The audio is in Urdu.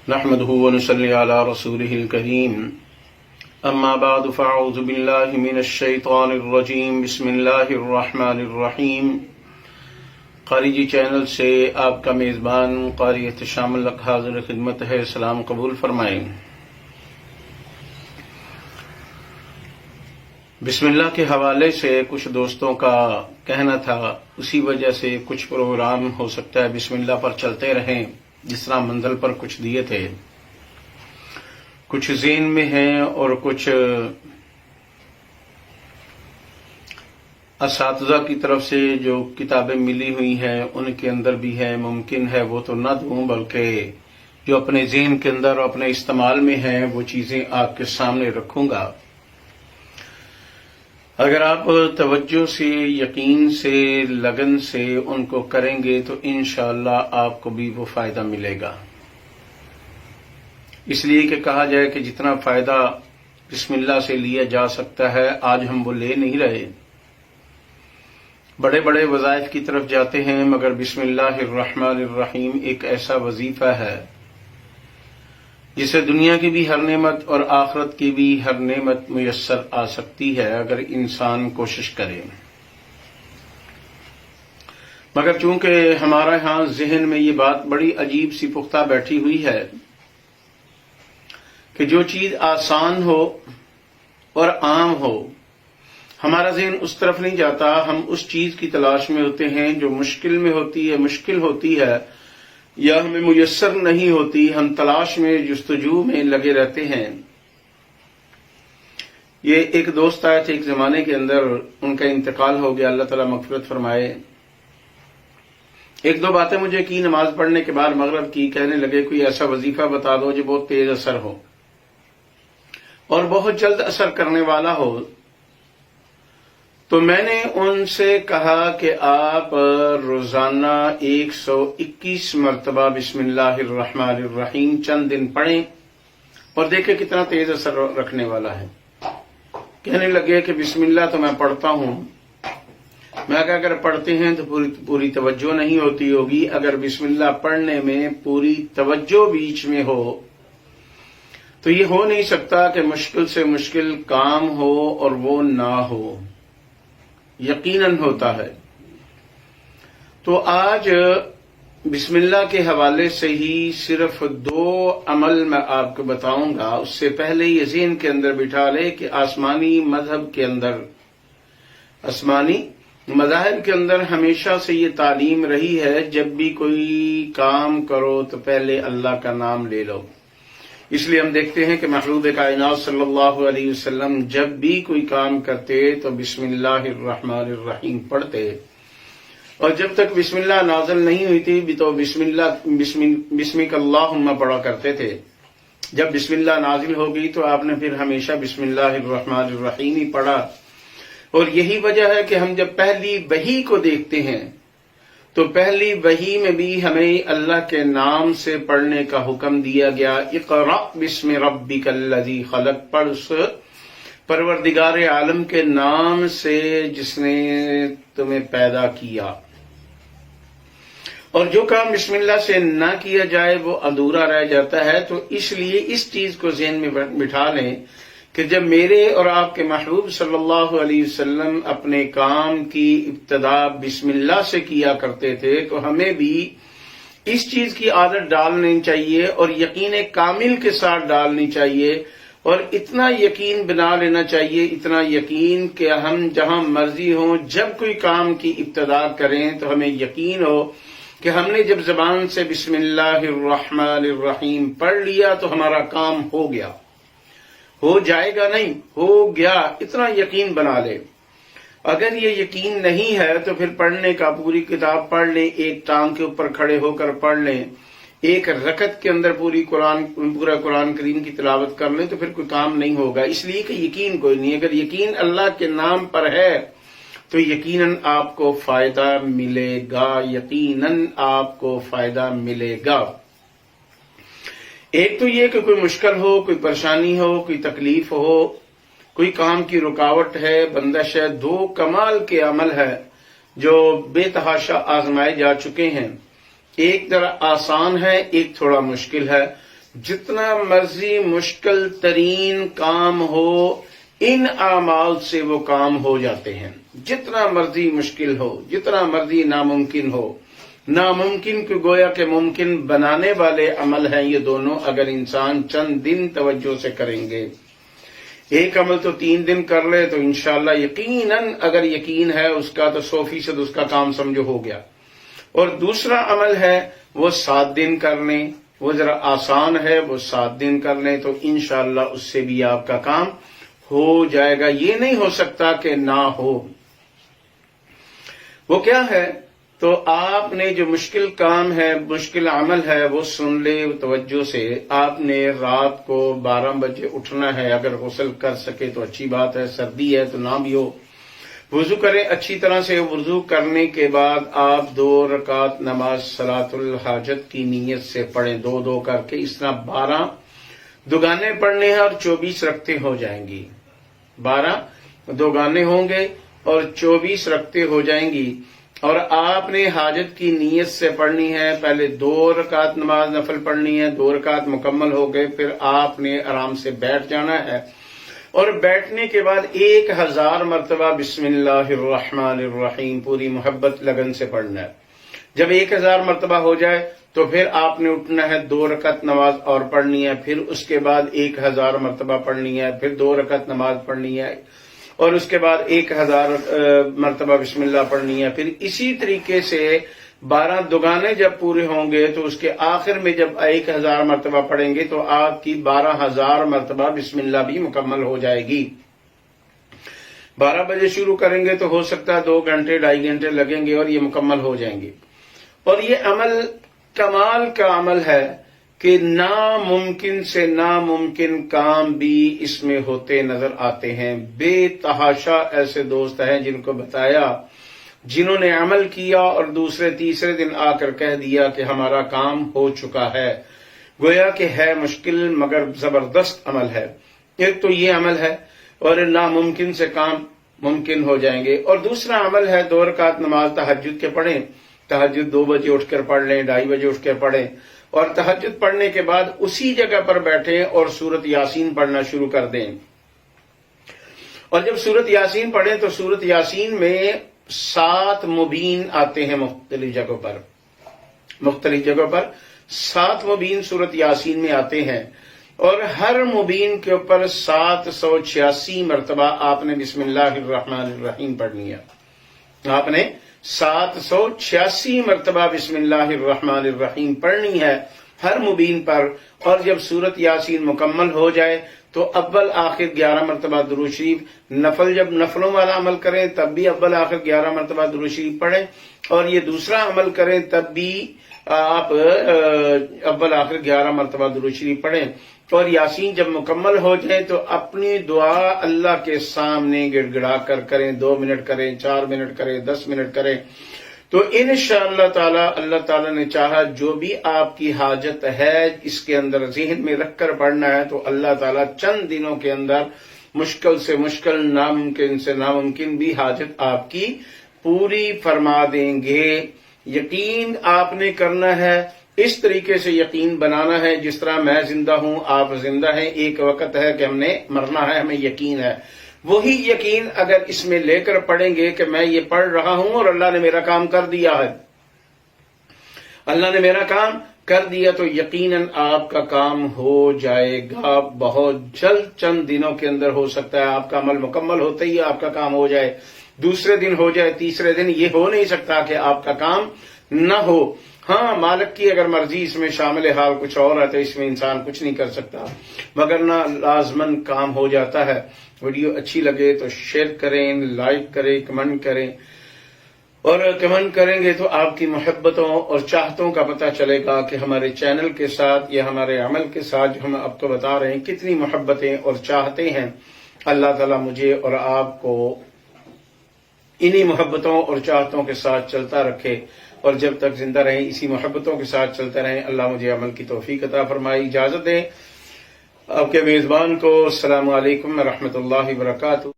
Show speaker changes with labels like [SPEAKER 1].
[SPEAKER 1] نحمده ونصلي على رسوله الكريم اما بعد فاعوذ بالله من الشیطان الرجیم بسم اللہ الرحمن الرحیم۔ قاری جی چینل سے آپ کا میزبان قاری احتشام الحق حاضر خدمت ہے، سلام قبول فرمائیں۔ بسم اللہ کے حوالے سے کچھ دوستوں کا کہنا تھا، اسی وجہ سے کچھ پروگرام ہو سکتا ہے بسم اللہ پر چلتے رہیں، جس طرح منزل پر کچھ دیے تھے، کچھ ذہن میں ہیں اور کچھ اساتذہ کی طرف سے جو کتابیں ملی ہوئی ہیں ان کے اندر بھی ہے، ممکن ہے وہ تو نہ دوں، بلکہ جو اپنے ذہن کے اندر اور اپنے استعمال میں ہیں وہ چیزیں آپ کے سامنے رکھوں گا۔ اگر آپ توجہ سے، یقین سے، لگن سے ان کو کریں گے تو انشاءاللہ آپ کو بھی وہ فائدہ ملے گا۔ اس لیے کہ کہا جائے کہ جتنا فائدہ بسم اللہ سے لیا جا سکتا ہے آج ہم وہ لے نہیں رہے۔ بڑے بڑے وظائف کی طرف جاتے ہیں، مگر بسم اللہ الرحمن الرحیم ایک ایسا وظیفہ ہے جسے دنیا کی بھی ہر نعمت اور آخرت کی بھی ہر نعمت میسر آ سکتی ہے اگر انسان کوشش کرے۔ مگر چونکہ ہمارے ہاں ذہن میں یہ بات بڑی عجیب سی پختہ بیٹھی ہوئی ہے کہ جو چیز آسان ہو اور عام ہو، ہمارا ذہن اس طرف نہیں جاتا، ہم اس چیز کی تلاش میں ہوتے ہیں جو مشکل میں ہوتی ہے، مشکل ہوتی ہے یا ہمیں میسر نہیں ہوتی، ہم تلاش میں، جستجو میں لگے رہتے ہیں۔ یہ ایک دوست آئے تھے ایک زمانے کے اندر، ان کا انتقال ہو گیا، اللہ تعالیٰ مغفرت فرمائے۔ ایک دو باتیں مجھے کی نماز پڑھنے کے بعد مغرب کی، کہنے لگے کوئی ایسا وظیفہ بتا دو جو بہت تیز اثر ہو اور بہت جلد اثر کرنے والا ہو۔ تو میں نے ان سے کہا کہ آپ روزانہ 121 مرتبہ بسم اللہ الرحمن الرحیم چند دن پڑھیں اور دیکھیں کتنا تیز اثر رکھنے والا ہے۔ کہنے لگے کہ بسم اللہ تو میں پڑھتا ہوں۔ میں کہا اگر پڑھتے ہیں تو پوری توجہ نہیں ہوتی ہوگی، اگر بسم اللہ پڑھنے میں پوری توجہ بیچ میں ہو تو یہ ہو نہیں سکتا کہ مشکل سے مشکل کام ہو اور وہ نہ ہو، یقیناً ہوتا ہے۔ تو آج بسم اللہ کے حوالے سے ہی صرف 2 عمل میں آپ کو بتاؤں گا۔ اس سے پہلے یہ ذہن کے اندر بٹھا لے کہ آسمانی مذہب کے اندر، آسمانی مذاہب کے اندر ہمیشہ سے یہ تعلیم رہی ہے، جب بھی کوئی کام کرو تو پہلے اللہ کا نام لے لو۔ اس لیے ہم دیکھتے ہیں کہ محبوب کائنات صلی اللہ علیہ وسلم جب بھی کوئی کام کرتے تو بسم اللہ الرحمن الرحیم پڑھتے، اور جب تک بسم اللہ نازل نہیں ہوئی تھی تو بسمک اللہم پڑھا کرتے تھے۔ جب بسم اللہ نازل ہو گئی تو آپ نے پھر ہمیشہ بسم اللہ الرحمن الرحیم ہی پڑھا، اور یہی وجہ ہے کہ ہم جب پہلی وحی کو دیکھتے ہیں تو پہلی وحی میں بھی ہمیں اللہ کے نام سے پڑھنے کا حکم دیا گیا، اقرأ بسم ربک الذی خلق، پڑھ اس پروردگار عالم کے نام سے جس نے تمہیں پیدا کیا۔ اور جو کام بسم اللہ سے نہ کیا جائے وہ ادھورا رہ جاتا ہے۔ تو اس لیے اس چیز کو ذہن میں بٹھا لیں کہ جب میرے اور آپ کے محبوب صلی اللہ علیہ وسلم اپنے کام کی ابتدا بسم اللہ سے کیا کرتے تھے تو ہمیں بھی اس چیز کی عادت ڈالنی چاہیے اور یقین کامل کے ساتھ ڈالنی چاہیے، اور اتنا یقین بنا لینا چاہیے، اتنا یقین کہ ہم جہاں مرضی ہوں جب کوئی کام کی ابتدا کریں تو ہمیں یقین ہو کہ ہم نے جب زبان سے بسم اللہ الرحمن الرحیم پڑھ لیا تو ہمارا کام ہو گیا، ہو جائے گا نہیں، ہو گیا، اتنا یقین بنا لے۔ اگر یہ یقین نہیں ہے تو پھر پڑھنے کا، پوری کتاب پڑھ لیں، ایک ٹانگ کے اوپر کھڑے ہو کر پڑھ لیں، ایک رکعت کے اندر پورا قرآن کریم کی تلاوت کر لیں تو پھر کوئی کام نہیں ہوگا، اس لیے کہ یقین کوئی نہیں۔ اگر یقین اللہ کے نام پر ہے تو یقیناً آپ کو فائدہ ملے گا، یقیناً آپ کو فائدہ ملے گا۔ ایک تو یہ کہ کوئی مشکل ہو، کوئی پریشانی ہو، کوئی تکلیف ہو، کوئی کام کی رکاوٹ ہے، بندش ہے، 2 کمال کے عمل ہے جو بے تحاشا آزمائے جا چکے ہیں۔ ایک طرح آسان ہے، ایک تھوڑا مشکل ہے۔ جتنا مرضی مشکل ترین کام ہو ان اعمال سے وہ کام ہو جاتے ہیں. جتنا مرضی مشکل ہو، جتنا مرضی ناممکن ہو، ناممکن کو گویا کہ ممکن بنانے والے عمل ہیں یہ دونوں. اگر انسان چند دن توجہ سے کریں گے، ایک عمل تو 3 دن کر لے تو انشاءاللہ یقیناً اگر یقین ہے اس کا تو 100% اس کا کام سمجھو ہو گیا. اور دوسرا عمل ہے وہ 7 دن کر لیں، وہ ذرا آسان ہے، وہ 7 دن کر لیں تو انشاءاللہ اس سے بھی آپ کا کام ہو جائے گا. یہ نہیں ہو سکتا کہ نہ ہو. وہ کیا ہے؟ تو آپ نے جو مشکل کام ہے، مشکل عمل ہے، وہ سن لے توجہ سے. آپ نے رات کو 12 بجے اٹھنا ہے. اگر غسل کر سکے تو اچھی بات ہے، سردی ہے تو نہ بھی ہو. وضو کریں اچھی طرح سے. وضو کرنے کے بعد آپ 2 رکعت نماز صلاۃ الحاجت کی نیت سے پڑھیں، 2 کر کے. اس طرح 12 دوگانے پڑھنے ہیں اور 24 رکعتیں ہو جائیں گی. 12 دوگانے ہوں گے اور 24 رکعتیں ہو جائیں گی. اور آپ نے حاجت کی نیت سے پڑھنی ہے. پہلے 2 رکعت نماز نفل پڑھنی ہے. 2 رکعت مکمل ہو گئے، پھر آپ نے آرام سے بیٹھ جانا ہے. اور بیٹھنے کے بعد 1000 مرتبہ بسم اللہ الرحمن الرحیم پوری محبت لگن سے پڑھنا ہے. جب 1000 مرتبہ ہو جائے تو پھر آپ نے اٹھنا ہے، 2 رکعت نماز اور پڑھنی ہے. پھر اس کے بعد 1000 مرتبہ پڑھنی ہے. پھر 2 رکعت نماز پڑھنی ہے اور اس کے بعد 1000 مرتبہ بسم اللہ پڑھنی ہے. پھر اسی طریقے سے 12 دوگانے جب پورے ہوں گے تو اس کے آخر میں جب 1000 مرتبہ پڑھیں گے تو آپ کی 12000 مرتبہ بسم اللہ بھی مکمل ہو جائے گی. 12 بجے شروع کریں گے تو ہو سکتا ہے 2 گھنٹے 2.5 گھنٹے لگیں گے اور یہ مکمل ہو جائیں گے. اور یہ عمل کمال کا عمل ہے کہ ناممکن سے ناممکن کام بھی اس میں ہوتے نظر آتے ہیں. بے تحاشا ایسے دوست ہیں جن کو بتایا، جنہوں نے عمل کیا اور دوسرے تیسرے دن آ کر کہہ دیا کہ ہمارا کام ہو چکا ہے. گویا کہ ہے مشکل مگر زبردست عمل ہے. ایک تو یہ عمل ہے اور ناممکن سے کام ممکن ہو جائیں گے. اور دوسرا عمل ہے 2 رکعت نماز تہجد کے پڑھیں. تہجد 2 بجے اٹھ کر پڑھ لیں، 2:30 بجے اٹھ کر پڑھیں اور تہجد پڑھنے کے بعد اسی جگہ پر بیٹھیں اور سورت یاسین پڑھنا شروع کر دیں. اور جب سورت یاسین پڑھیں تو سورت یاسین میں 7 مبین آتے ہیں مختلف جگہوں پر 7 مبین سورت یاسین میں آتے ہیں. اور ہر مبین کے اوپر 786 مرتبہ آپ نے بسم اللہ الرحمن الرحیم پڑھنی ہے. آپ نے 786 مرتبہ بسم اللہ الرحمن الرحیم پڑھنی ہے ہر مبین پر. اور جب سورت یاسین مکمل ہو جائے تو اول آخر 11 مرتبہ درود شریف. جب نفلوں والا عمل کریں تب بھی اول آخر 11 مرتبہ درود شریف پڑھیں. اور یہ دوسرا عمل کریں تب بھی آپ اول آخر 11 مرتبہ درود شریف پڑھیں. اور یاسین جب مکمل ہو جائیں تو اپنی دعا اللہ کے سامنے گڑ گڑا کر کریں. 2 منٹ کریں، 4 منٹ کریں، 10 منٹ کریں. تو انشاءاللہ تعالی اللہ تعالی نے چاہا جو بھی آپ کی حاجت ہے اس کے اندر ذہن میں رکھ کر پڑھنا ہے تو اللہ تعالی چند دنوں کے اندر مشکل سے مشکل، ناممکن سے ناممکن بھی حاجت آپ کی پوری فرما دیں گے. یقین آپ نے کرنا ہے، اس طریقے سے یقین بنانا ہے جس طرح میں زندہ ہوں، آپ زندہ ہیں. ایک وقت ہے کہ ہم نے مرنا ہے، ہمیں یقین ہے. وہی یقین اگر اس میں لے کر پڑھیں گے کہ میں یہ پڑھ رہا ہوں اور اللہ نے میرا کام کر دیا ہے، اللہ نے میرا کام کر دیا، تو یقیناً آپ کا کام ہو جائے گا. بہت جلد چند دنوں کے اندر ہو سکتا ہے آپ کا عمل مکمل ہوتے ہی آپ کا کام ہو جائے. دوسرے دن ہو جائے، تیسرے دن. یہ ہو نہیں سکتا کہ آپ کا کام نہ ہو. ہاں، مالک کی اگر مرضی اس میں شامل حال کچھ اور ہے تو اس میں انسان کچھ نہیں کر سکتا، مگر نہ لازماً کام ہو جاتا ہے. ویڈیو اچھی لگے تو شیئر کریں، لائک کریں، کمنٹ کریں. اور کمنٹ کریں گے تو آپ کی محبتوں اور چاہتوں کا پتہ چلے گا کہ ہمارے چینل کے ساتھ یا ہمارے عمل کے ساتھ جو ہم اب کو بتا رہے ہیں کتنی محبتیں اور چاہتے ہیں. اللہ تعالیٰ مجھے اور آپ کو انہی محبتوں اور چاہتوں کے ساتھ چلتا رکھے اور جب تک زندہ رہیں اسی محبتوں کے ساتھ چلتے رہیں. اللہ مجھے عمل کی توفیق عطا فرمائی. اجازت دیں آپ کے میزبان کو. السلام علیکم ورحمۃ اللہ وبرکاتہ.